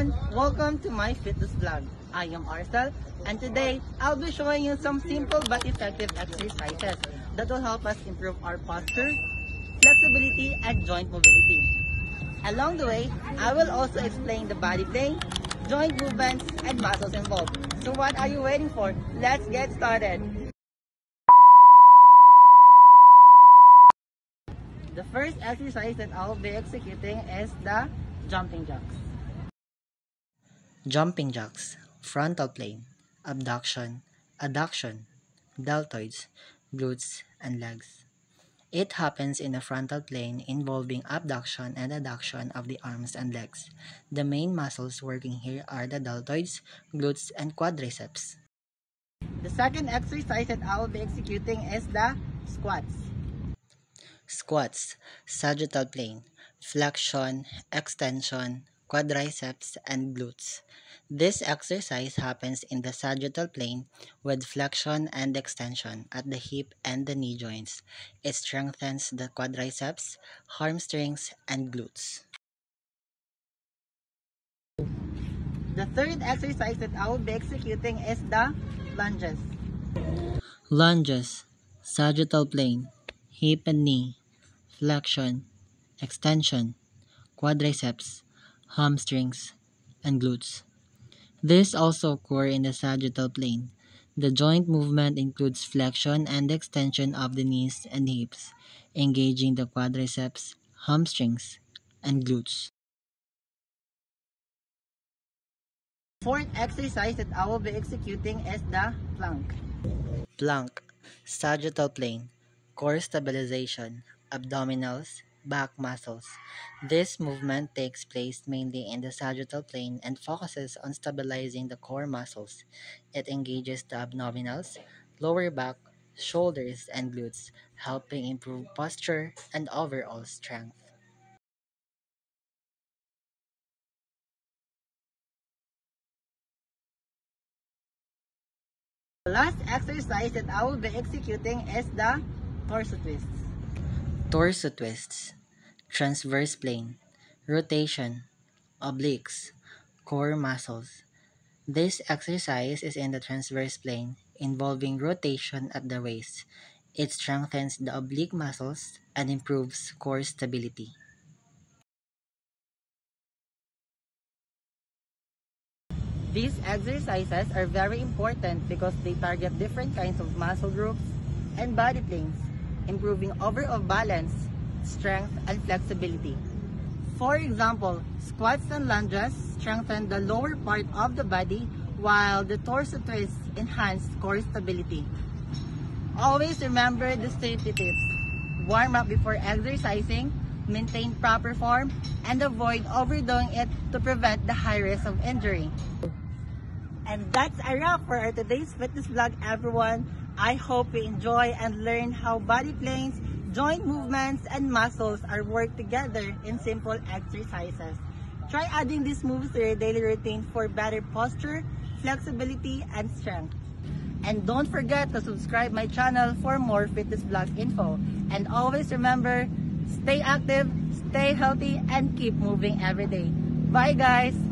everyone! Welcome to my fitness vlog. I am Arcel, and today I'll be showing you some simple but effective exercises that will help us improve our posture, flexibility, and joint mobility. Along the way, I will also explain the body plane, joint movements, and muscles involved. So what are you waiting for? Let's get started! The first exercise that I'll be executing is the jumping jacks. Jumping jacks, frontal plane, abduction, adduction, deltoids, glutes, and legs. It happens in the frontal plane involving abduction and adduction of the arms and legs. The main muscles working here are the deltoids, glutes, and quadriceps. The second exercise that I will be executing is the squats. Squats, sagittal plane, flexion, extension, quadriceps, and glutes. This exercise happens in the sagittal plane with flexion and extension at the hip and the knee joints. It strengthens the quadriceps, hamstrings, and glutes. The third exercise that I will be executing is the lunges. Lunges, sagittal plane, hip and knee, flexion, extension, quadriceps, hamstrings, and glutes. This also occur in the sagittal plane. The joint movement includes flexion and extension of the knees and hips, engaging the quadriceps, hamstrings, and glutes. Fourth exercise that I will be executing is the plank. Plank, sagittal plane, core stabilization, abdominals, back muscles. This movement takes place mainly in the sagittal plane and focuses on stabilizing the core muscles. It engages the abdominals, lower back, shoulders, and glutes, helping improve posture and overall strength. The last exercise that I will be executing is the torso twists. Torso twists, transverse plane, rotation, obliques, core muscles. This exercise is in the transverse plane, involving rotation at the waist. It strengthens the oblique muscles and improves core stability. These exercises are very important because they target different kinds of muscle groups and body planes, improving overall balance, strength, and flexibility. For example, squats and lunges strengthen the lower part of the body while the torso twists enhance core stability. Always remember the safety tips. Warm up before exercising, maintain proper form, and avoid overdoing it to prevent the high risk of injury. And that's a wrap for our today's fitness vlog, everyone. I hope you enjoy and learn how body planes, joint movements, and muscles are worked together in simple exercises. Try adding these moves to your daily routine for better posture, flexibility, and strength. And don't forget to subscribe my channel for more fitness vlog info. And always remember, stay active, stay healthy, and keep moving every day. Bye guys!